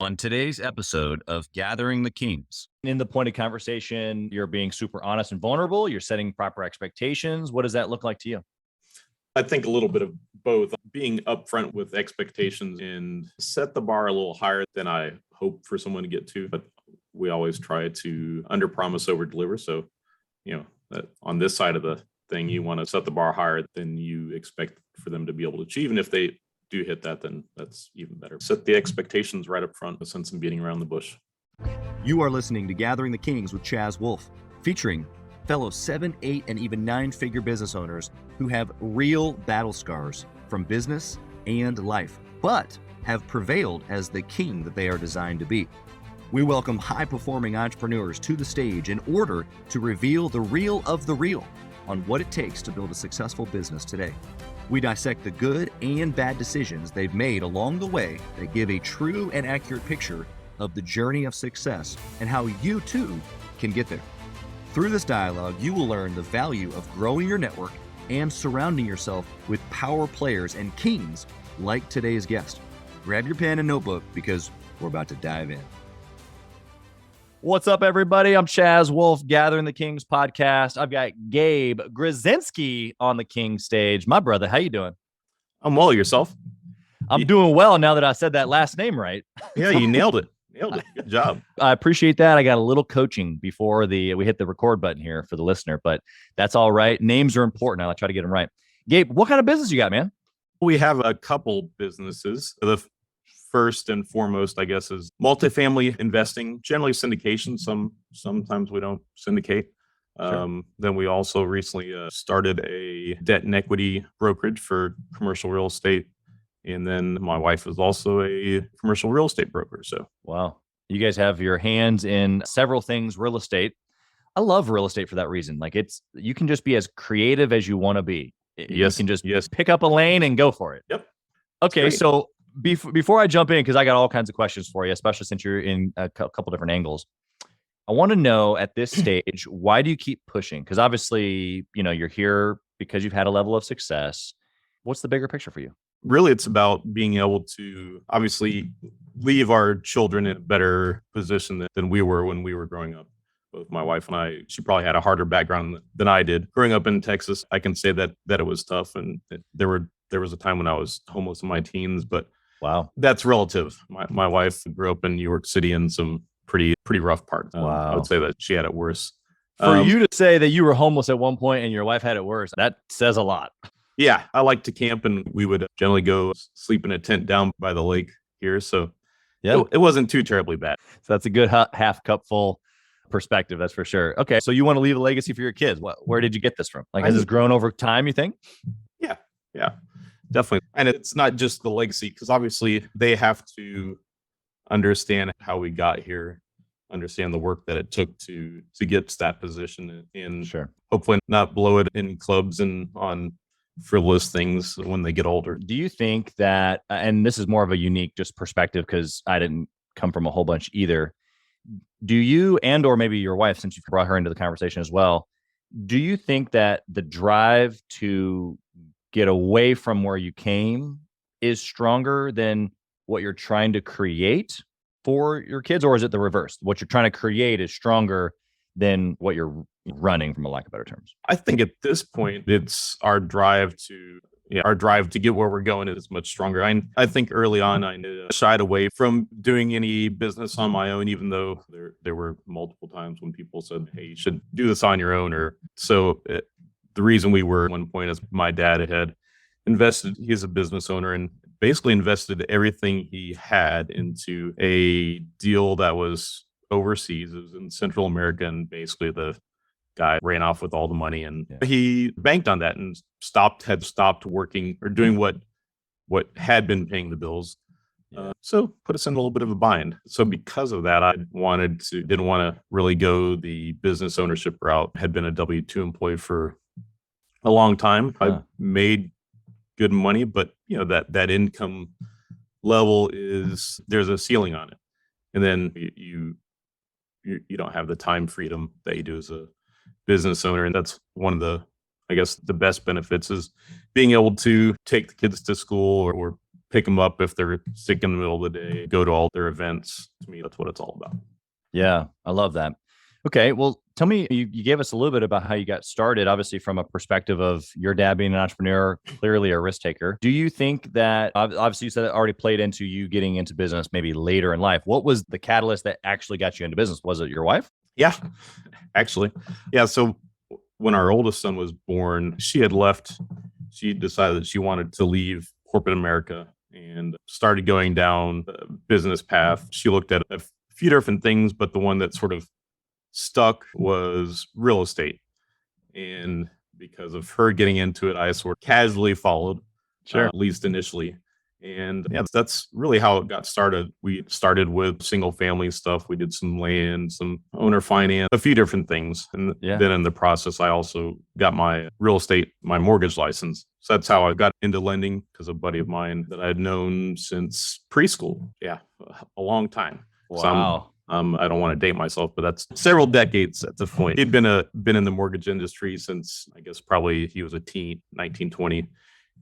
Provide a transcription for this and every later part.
On today's episode of Gathering the Kings. In the point of conversation, you're being super honest and vulnerable. You're setting proper expectations. What does that look like to you? I think a little bit of both. Being upfront with expectations and set the bar a little higher than I hope for someone to get to. But we always try to under promise, over deliver. So, that on this side of the thing, you want to set the bar higher than you expect for them to be able to achieve. And if they do hit that, then that's even better. Set the expectations right up front, since some beating around the bush. You are listening to Gathering the Kings with Chaz Wolfe, featuring fellow 7, 8, and even 9-figure business owners who have real battle scars from business and life, but have prevailed as the king that they are designed to be. We welcome high-performing entrepreneurs to the stage in order to reveal the real of the real on what it takes to build a successful business today. We dissect the good and bad decisions they've made along the way that give a true and accurate picture of the journey of success and how you too can get there. Through this dialogue, you will learn the value of growing your network and surrounding yourself with power players and kings like today's guest. Grab your pen and notebook because we're about to dive in. What's up, everybody? I'm Chaz Wolfe, Gathering the Kings podcast. I've got Gabe Gruszynski on the King stage. My brother, how you doing? I'm well. Yourself? I'm doing well now that I said that last name right. Yeah, you nailed it. Good job. I appreciate that. I got a little coaching before we hit the record button here for the listener, but that's all right. Names are important. I'll try to get them right. Gabe, what kind of business you got, man? We have a couple businesses. The first and foremost, I guess, is multifamily investing, generally syndication. Sometimes we don't syndicate. Sure. Then we also recently started a debt and equity brokerage for commercial real estate. And then my wife is also a commercial real estate broker. So, wow. You guys have your hands in several things, real estate. I love real estate for that reason. Like you can just be as creative as you want to be. Yes, you can just pick up a lane and go for it. Yep. Okay. So before I jump in, because I got all kinds of questions for you, especially since you're in a couple different angles, I want to know at this stage, why do you keep pushing? Because obviously, you're here because you've had a level of success. What's the bigger picture for you? Really, it's about being able to obviously leave our children in a better position than we were when we were growing up. Both my wife and I, she probably had a harder background than I did. Growing up in Texas, I can say that it was tough. And there was a time when I was homeless in my teens, but wow, that's relative. My wife grew up in New York City in some pretty rough parts. Wow. I would say that she had it worse. For you to say that you were homeless at one point and your wife had it worse, that says a lot. Yeah, I like to camp, and we would generally go sleep in a tent down by the lake here. So yeah, it wasn't too terribly bad. So that's a good half cup full perspective. That's for sure. Okay. So you want to leave a legacy for your kids. Where did you get this from? Like, has this grown over time, you think? Yeah, definitely. And it's not just the legacy, because obviously they have to understand how we got here, understand the work that it took to get to that position, and sure, hopefully not blow it in clubs and on frivolous things when they get older. Do you think that, and this is more of a unique just perspective because I didn't come from a whole bunch either, do you, and or maybe your wife, since you've brought her into the conversation as well, do you think that the drive to get away from where you came is stronger than what you're trying to create for your kids? Or is it the reverse? What you're trying to create is stronger than what you're running, from a lack of better terms? I think at this point, it's our drive to get where we're going is much stronger. I think early on, I shied away from doing any business on my own, even though there were multiple times when people said, hey, you should do this on your own. The reason we were at one point is my dad had invested, he's a business owner, and basically invested everything he had into a deal that was overseas. It was in Central America, and basically the guy ran off with all the money, and he banked on that and had stopped working or doing what had been paying the bills. So put us in a little bit of a bind. So because of that, I didn't want to really go the business ownership route. Had been a W-2 employee for a long time. I made good money, but that income level there's a ceiling on it. And then you don't have the time freedom that you do as a business owner. And that's one of the, I guess, the best benefits is being able to take the kids to school or pick them up if they're sick in the middle of the day, go to all their events. To me, that's what it's all about. Yeah, I love that. Okay, well, tell me, you gave us a little bit about how you got started, obviously from a perspective of your dad being an entrepreneur, clearly a risk taker. Do you think that, obviously you said it already played into you getting into business maybe later in life. What was the catalyst that actually got you into business? Was it your wife? Yeah, actually. Yeah, so when our oldest son was born, she had left. She decided that she wanted to leave corporate America and started going down the business path. She looked at a few different things, but the one that sort of stuck was real estate. And because of her getting into it, I sort of casually followed, at least initially. And yeah, that's really how it got started. We started with single family stuff. We did some land, some owner finance, a few different things. And then in the process, I also got my real estate, my mortgage license. So that's how I got into lending, because a buddy of mine that I had known since preschool. Yeah, a long time. Wow. So I don't want to date myself, but that's several decades at this point. He'd been in the mortgage industry since, I guess, probably he was a teen, 1920,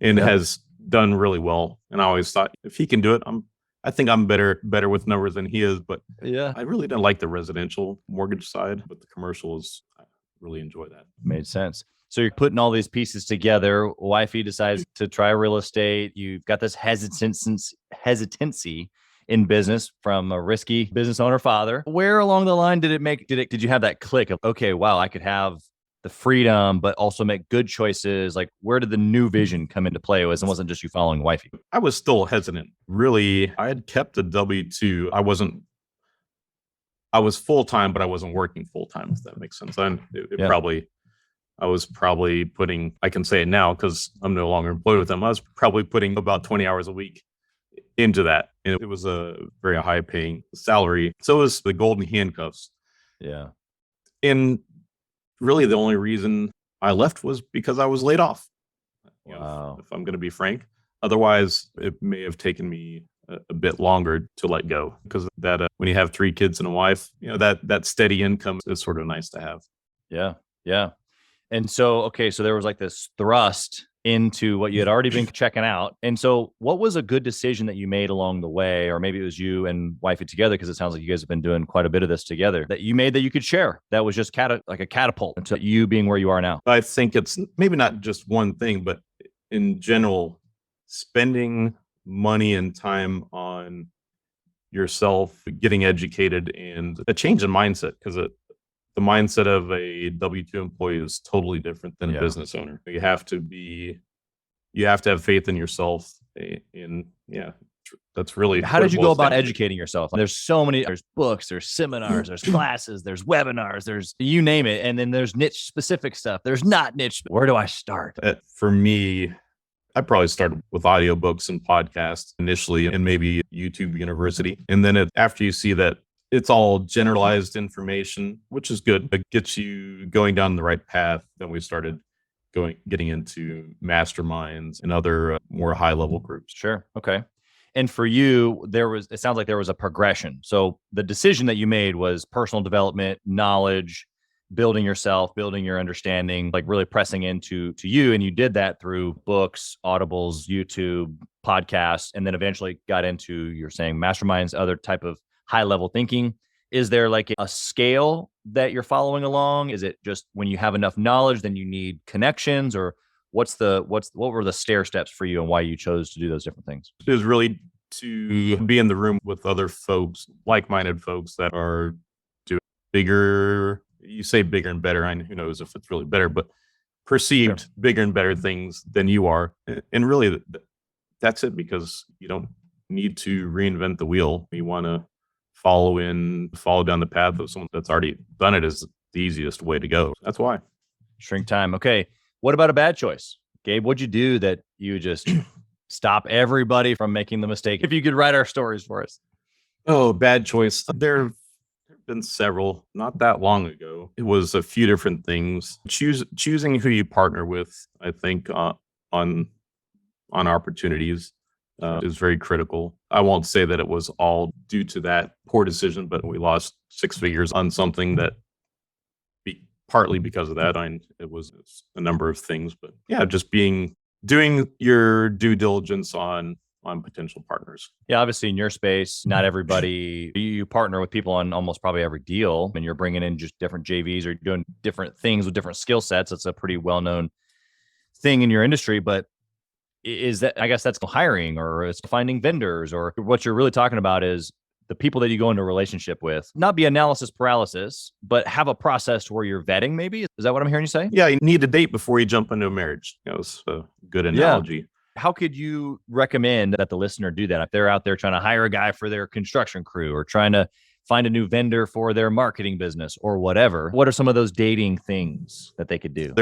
and has done really well. And I always thought, if he can do it, I think I'm better with numbers than he is. But I really didn't like the residential mortgage side, but the commercial I really enjoy that. Made sense. So you're putting all these pieces together. Wifey decides to try real estate. You've got this hesitancy in business from a risky business owner father. Where along the line did you have that click of, okay, wow, I could have the freedom, but also make good choices? Like, where did the new vision come into play? It wasn't just you following wifey. I was still hesitant. Really, I had kept a W-2. I was full-time, but I wasn't working full-time, if that makes sense. I was probably putting, I can say it now because I'm no longer employed with them, I was probably putting about 20 hours a week into that. And it was a very high paying salary. So it was the golden handcuffs. Yeah. And really the only reason I left was because I was laid off. Wow. If I'm going to be frank. Otherwise, it may have taken me a bit longer to let go, because that when you have 3 kids and a wife, that steady income is sort of nice to have. Yeah. Yeah. And so, so there was like this thrust into what you had already been checking out. And so what was a good decision that you made along the way? Or maybe it was you and wifey together, because it sounds like you guys have been doing quite a bit of this together, that you made that you could share, that was just like a catapult into you being where you are now. I think it's maybe not just one thing, but in general, spending money and time on yourself, getting educated, and a change in mindset, because the mindset of a W-2 employee is totally different than a business owner. You have to have faith in yourself. And that's really. How did you go about educating yourself? There's so many, there's books, there's seminars, there's classes, there's webinars, there's you name it. And then there's niche specific stuff. There's not niche. Where do I start? For me, I probably started with audiobooks and podcasts initially, and maybe YouTube University. And then after you see that it's all generalized information, which is good, it gets you going down the right path. Then we started getting into masterminds and other more high level groups. Sure. Okay. And for you, it sounds like there was a progression. So the decision that you made was personal development, knowledge, building yourself, building your understanding, like really pressing into you. And you did that through books, audibles, YouTube, podcasts, and then eventually got into, you're saying, masterminds, other type of high level thinking. Is there like a scale that you're following along? Is it just when you have enough knowledge, then you need connections? Or what were the stair steps for you and why you chose to do those different things? It was really to be in the room with other folks, like-minded folks that are doing bigger, you say bigger and better, who knows if it's really better, but perceived bigger and better things than you are. And really that's it, because you don't need to reinvent the wheel. You want to follow down the path of someone that's already done it is the easiest way to go. That's why. Shrink time. Okay. What about a bad choice? Gabe, what'd you do that you just stop everybody from making the mistake? If you could write our stories for us. Oh, bad choice. There have been several, not that long ago. It was a few different things. Choosing who you partner with, I think, on opportunities is very critical. I won't say that it was all due to that poor decision, but we lost 6 figures on something that partly because of that. It was a number of things, but just doing your due diligence on on potential partners. Yeah, obviously in your space, not everybody, you partner with people on almost probably every deal, and you're bringing in just different JVs or doing different things with different skill sets. It's a pretty well-known thing in your industry, but is that, I guess that's hiring, or it's finding vendors, or what you're really talking about is the people that you go into a relationship with, not be analysis paralysis, but have a process where you're vetting maybe. Is that what I'm hearing you say? Yeah, you need a date before you jump into a marriage. It's a good analogy. Yeah. How could you recommend that the listener do that if they're out there trying to hire a guy for their construction crew, or trying to find a new vendor for their marketing business or whatever? What are some of those dating things that they could do?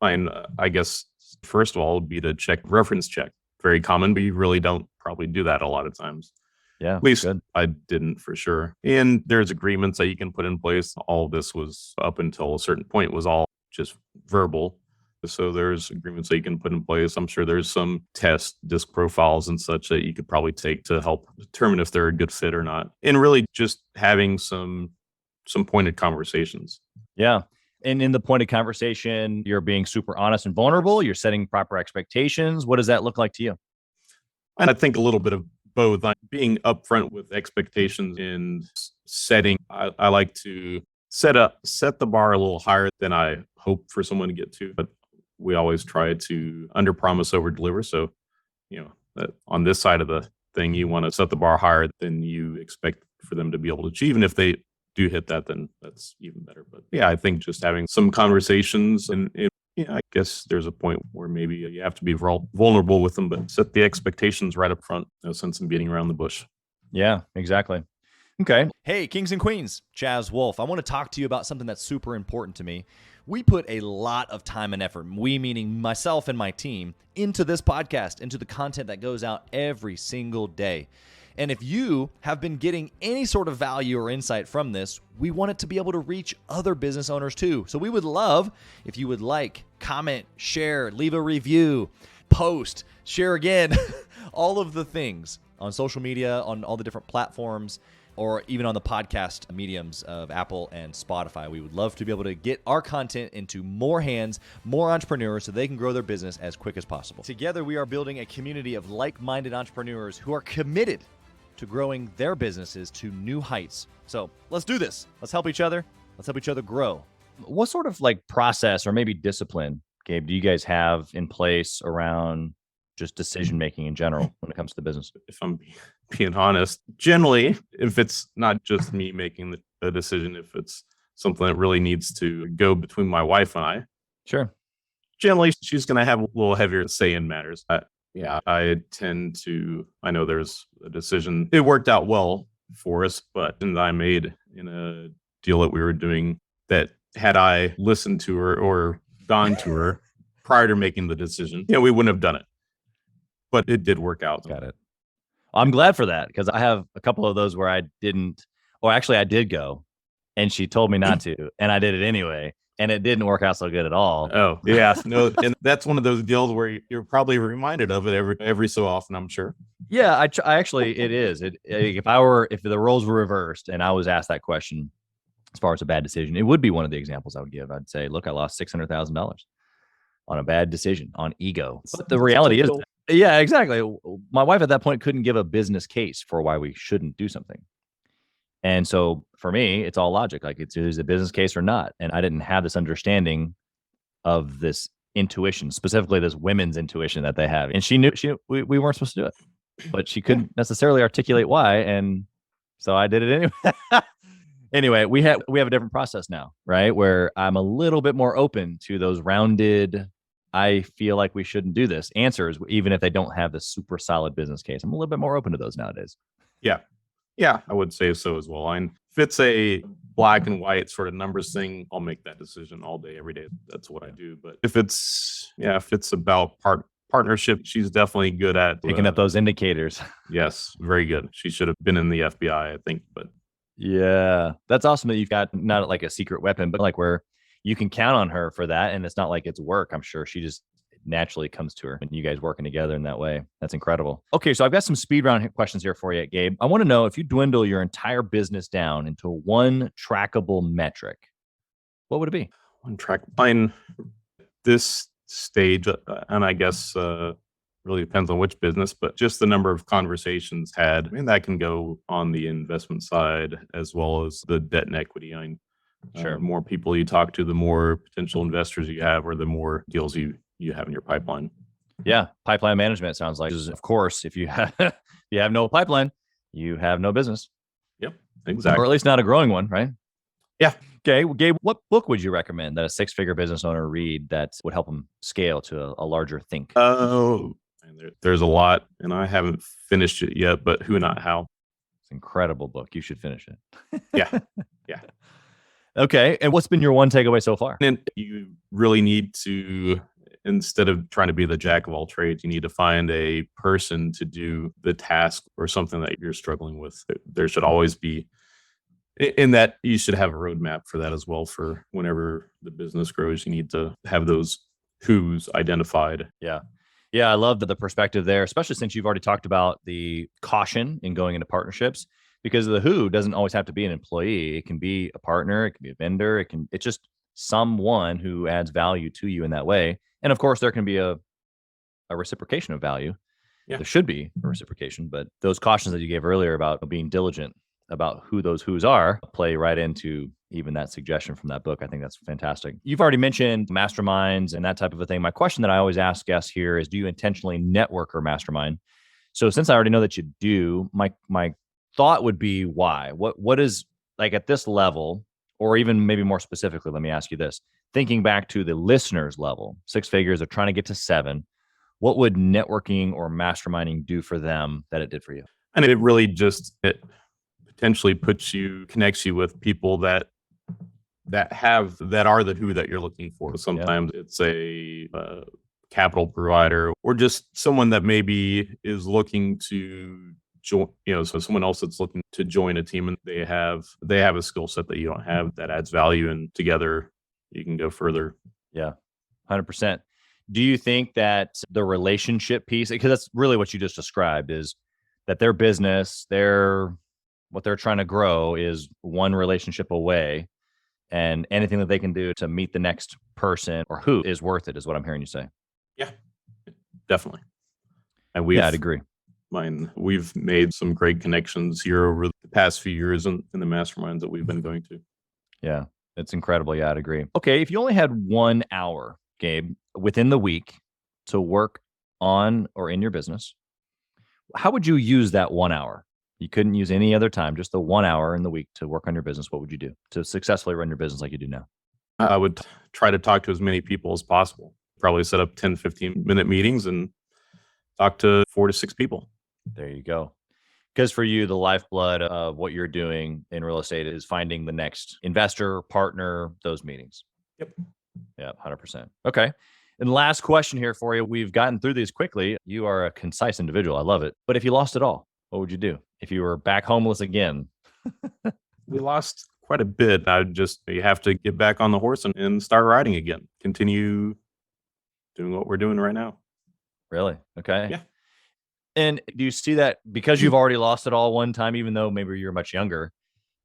I guess, first of all, would be to reference check. Very common, but you really don't probably do that a lot of times. Yeah, at least good. I didn't, for sure. And there's agreements that you can put in place. All of this was, up until a certain point, was all just verbal. So there's agreements that you can put in place. I'm sure there's some test disc profiles and such that you could probably take to help determine if they're a good fit or not. And really just having some pointed conversations. Yeah. And in the pointed conversation, you're being super honest and vulnerable. You're setting proper expectations. What does that look like to you? And I think a little bit of both. Being upfront with expectations and setting, I like to set the bar a little higher than I hope for someone to get to. But we always try to under promise, over deliver. So, that on this side of the thing, you want to set the bar higher than you expect for them to be able to achieve. And if they do hit that, then that's even better. But yeah, I think just having some conversations, and I guess there's a point where maybe you have to be vulnerable with them, but set the expectations right up front. No sense in beating around the bush. Yeah, exactly. Okay. Hey, kings and queens, Chaz Wolfe. I want to talk to you about something that's super important to me. We put a lot of time and effort, we meaning myself and my team, into this podcast, into the content that goes out every single day. And if you have been getting any sort of value or insight from this, we want it to be able to reach other business owners too. So we would love if you would like, comment, share, leave a review, post, share again, all of the things on social media, on all the different platforms, or even on the podcast mediums of Apple and Spotify. We would love to be able to get our content into more hands, more entrepreneurs, so they can grow their business as quick as possible. Together, we are building a community of like-minded entrepreneurs who are committed to growing their businesses to new heights. So let's do this. Let's help each other. Let's help each other grow. What sort of process or maybe discipline, Gabe, do you guys have in place around just decision making in general when it comes to the business? If I'm being honest, generally, if it's not just me making the decision, if it's something that really needs to go between my wife and I, sure, generally she's going to have a little heavier say in matters. I tend to, I know there's a decision, it worked out well for us, but I made in a deal that we were doing that, had I listened to her or gone to her prior to making the decision, we wouldn't have done it. But it did work out. Got it. I'm glad for that, because I have a couple of those where I didn't, or actually I did go and she told me not to, and I did it anyway, and it didn't work out so good at all. Oh, yeah. No, and that's one of those deals where you're probably reminded of it every so often, I'm sure. Yeah, I actually, it is. If the roles were reversed and I was asked that question as far as a bad decision, it would be one of the examples I would give. I'd say, look, I lost $600,000 on a bad decision, on ego. But the reality is, yeah, exactly. My wife at that point couldn't give a business case for why we shouldn't do something. And so for me, it's all logic. Is a business case or not? And I didn't have this understanding of this intuition, specifically this women's intuition that they have. And she knew we weren't supposed to do it, but she couldn't necessarily articulate why. And so I did it anyway. Anyway, we have a different process now, right? Where I'm a little bit more open to those rounded, I feel like we shouldn't do this answers, even if they don't have the super solid business case. I'm a little bit more open to those nowadays. Yeah, I would say so as well. And if it's a black and white sort of numbers thing, I'll make that decision all day, every day. That's what I do. But if it's about partnership, she's definitely good at picking up those indicators. Yes, very good. She should have been in the FBI, I think. But yeah, that's awesome that you've got not like a secret weapon, but where you can count on her for that. And it's not like it's work. I'm sure she just naturally comes to her and you guys working together in that way. That's incredible. Okay, so I've got some speed round questions here for you, Gabe. I want to know, if you dwindle your entire business down into one trackable metric, what would it be? One track. Fine. This stage, and I guess really depends on which business, but just the number of conversations had, I mean, that can go on the investment side as well as the debt and equity. Sure. The more people you talk to, the more potential investors you have, or the more deals you have in your pipeline. Yeah. Pipeline management sounds like, of course, if you have, if you have no pipeline, you have no business. Yep, exactly. Or at least not a growing one, right? Yeah. Okay. Well, Gabe, what book would you recommend that a six-figure business owner read that would help them scale to a larger think? Oh, there's a lot, and I haven't finished it yet, but Who Not How. It's an incredible book. You should finish it. Yeah. Yeah. Okay. And what's been your one takeaway so far? And you really need to, instead of trying to be the jack of all trades, you need to find a person to do the task or something that you're struggling with. There should always be, in that you should have a roadmap for that as well. For whenever the business grows, you need to have those who's identified. Yeah. Yeah. I love the perspective there, especially since you've already talked about the caution in going into partnerships, because the who doesn't always have to be an employee. It can be a partner. It can be a vendor. It's just someone who adds value to you in that way. And of course, there can be a reciprocation of value. Yeah. There should be a reciprocation, but those cautions that you gave earlier about being diligent about who those who's are play right into even that suggestion from that book. I think that's fantastic. You've already mentioned masterminds and that type of a thing. My question that I always ask guests here is, do you intentionally network or mastermind? So since I already know that you do, my thought would be why? What is, like, at this level, or even maybe more specifically, let me ask you this. Thinking back to the listener's level, 6 figures, they're trying to get to 7. What would networking or masterminding do for them that it did for you? And it really it potentially connects you with people that are the who that you're looking for. Sometimes it's a capital provider, or just someone that maybe is looking to join, so someone else that's looking to join a team, and they have a skill set that you don't have that adds value, and together you can go further. Yeah, 100%. Do you think that the relationship piece, because that's really what you just described, is that their business, what they're trying to grow is one relationship away, and anything that they can do to meet the next person or who is worth it, is what I'm hearing you say? Yeah, definitely. And I'd agree. We've made some great connections here over the past few years in the masterminds that we've been going to. Yeah, it's incredible. Yeah, I'd agree. Okay, if you only had 1 hour, Gabe, within the week to work on or in your business, how would you use that 1 hour? You couldn't use any other time, just the 1 hour in the week to work on your business. What would you do to successfully run your business like you do now? I would try to talk to as many people as possible. Probably set up 10, 15-minute meetings and talk to 4 to 6 people. There you go. Because for you, the lifeblood of what you're doing in real estate is finding the next investor, partner, those meetings. Yep. Yeah, 100%. Okay. And last question here for you. We've gotten through these quickly. You are a concise individual. I love it. But if you lost it all, what would you do? If you were back homeless again? We lost quite a bit. You have to get back on the horse and start riding again. Continue doing what we're doing right now. Really? Okay. Yeah. And do you see that because you've already lost it all one time, even though maybe you're much younger,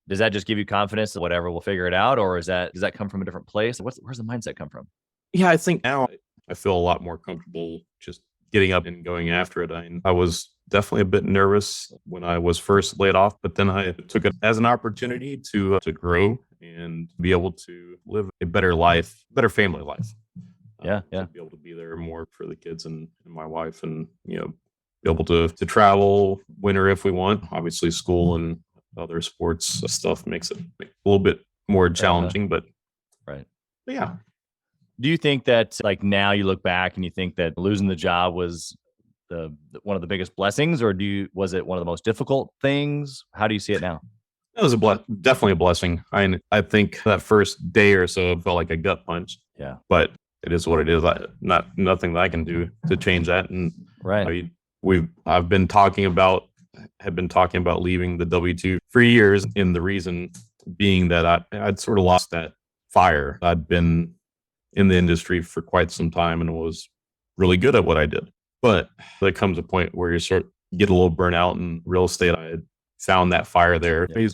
does that just give you confidence that whatever, we'll figure it out? Or does that come from a different place? Where's the mindset come from? Yeah, I think now I feel a lot more comfortable just getting up and going after it. I was definitely a bit nervous when I was first laid off, but then I took it as an opportunity to grow and be able to live a better life, better family life. Yeah. To be able to be there more for the kids and my wife, and be able to travel winter if we want. Obviously, school and other sports stuff makes it a little bit more challenging, but right. But yeah. Do you think that, like, now you look back and you think that losing the job was one of the biggest blessings, or was it one of the most difficult things? How do you see it now? It was definitely a blessing. I think that first day or so felt like a gut punch. Yeah. But it is what it is. Nothing that I can do to change that. And right. I've been talking about leaving the W-2 for years, and the reason being that I'd sort of lost that fire. I'd been in the industry for quite some time and was really good at what I did. But there comes a point where you get a little burnout in real estate. I had found that fire there. Yeah.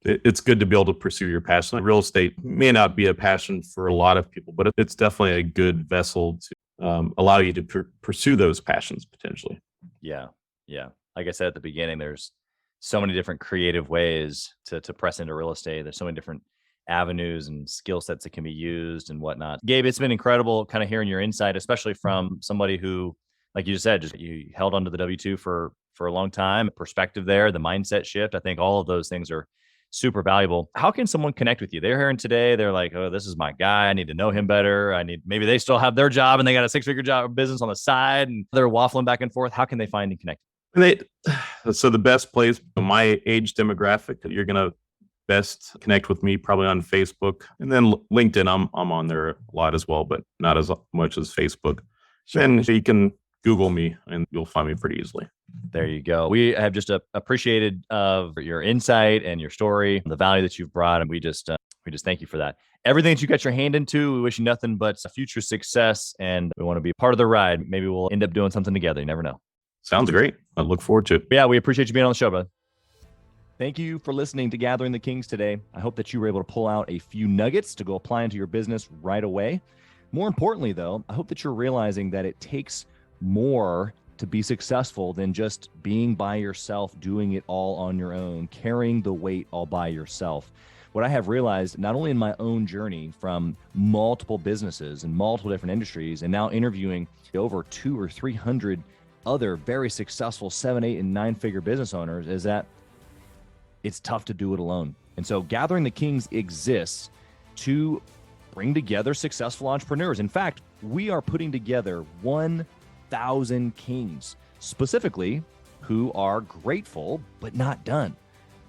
It's good to be able to pursue your passion. Real estate may not be a passion for a lot of people, but it's definitely a good vessel allow you to pursue those passions potentially. Yeah. Yeah. Like I said at the beginning, there's so many different creative ways to press into real estate. There's so many different avenues and skill sets that can be used and whatnot. Gabe, it's been incredible kind of hearing your insight, especially from somebody who, like you just said, just you held onto the W-2 for a long time, perspective there, the mindset shift. I think all of those things are super valuable. How can someone connect with you? They're hearing today, they're like, oh, this is my guy. I need to know him better. Maybe they still have their job and they got a 6-figure job business on the side and they're waffling back and forth. How can they find and connect? So the best place, my age demographic, you're going to best connect with me probably on Facebook, and then LinkedIn. I'm on there a lot as well, but not as much as Facebook. And you can Google me and you'll find me pretty easily. There you go. We have just appreciated of your insight and your story, the value that you've brought, and we just thank you for that. Everything that you got your hand into, we wish you nothing but future success, and we want to be part of the ride. Maybe we'll end up doing something together. You never know. Sounds great. I look forward to it. Yeah, we appreciate you being on the show, bud. Thank you for listening to Gathering the Kings today. I hope that you were able to pull out a few nuggets to go apply into your business right away. More importantly, though, I hope that you're realizing that it takes more to be successful than just being by yourself, doing it all on your own, carrying the weight all by yourself. What I have realized, not only in my own journey from multiple businesses and multiple different industries, and now interviewing over 200 or 300 other very successful 7, 8, and 9-figure business owners, is that it's tough to do it alone. And so Gathering the Kings exists to bring together successful entrepreneurs. In fact, we are putting together 1,000 kings, specifically who are grateful but not done.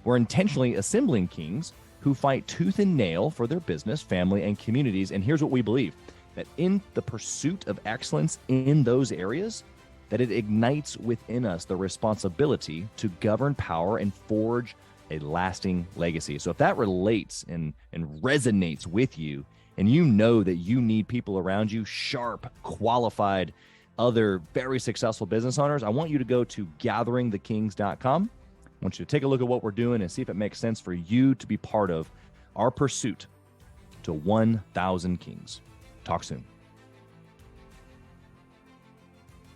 We're intentionally assembling kings who fight tooth and nail for their business, family, and communities. And here's what we believe, that in the pursuit of excellence in those areas, that it ignites within us the responsibility to govern power and forge a lasting legacy. So if that relates and resonates with you, and you know that you need people around you, sharp, qualified, other very successful business owners, I want you to go to gatheringthekings.com. I want you to take a look at what we're doing and see if it makes sense for you to be part of our pursuit to 1,000 kings. Talk soon.